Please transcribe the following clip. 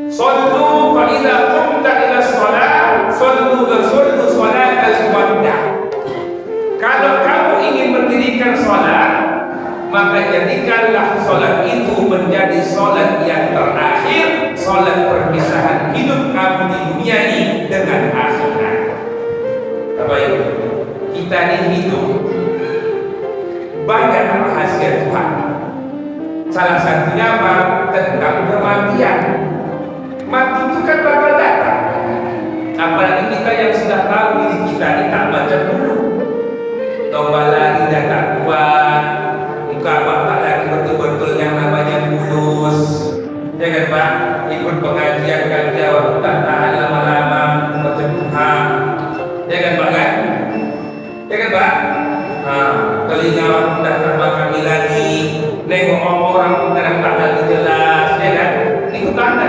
Sallu fa idza qumta ila shalah, sallu salat al-wadda. Kalau kamu ingin mendirikan salat, maka jadikanlah salat itu menjadi salat yang terakhir, salat perpisahan hidup kamu di dunia ini dengan akhirat. Bapak Ibu, kita ini hidup banyak rahasia Tuhan. Salah satunya apa? Tentang kematian. Mati itu kan bakal datang. Apalagi kita yang sudah tahu diri kita ini tak macam dulu. Tombak lagi dah tak kuat, muka awak tak lagi betul-betul yang namanya mulus. Ya kan Pak? Ikut pengajian kan jawab tak tahan lama-lama macam Tuhan. Ya kan Pak kan? Ya kan Pak? Telinga awak dah tambah kami lagi. Nengok orang pun kadang tak lagi jelas. Ya kan? Itu tanda.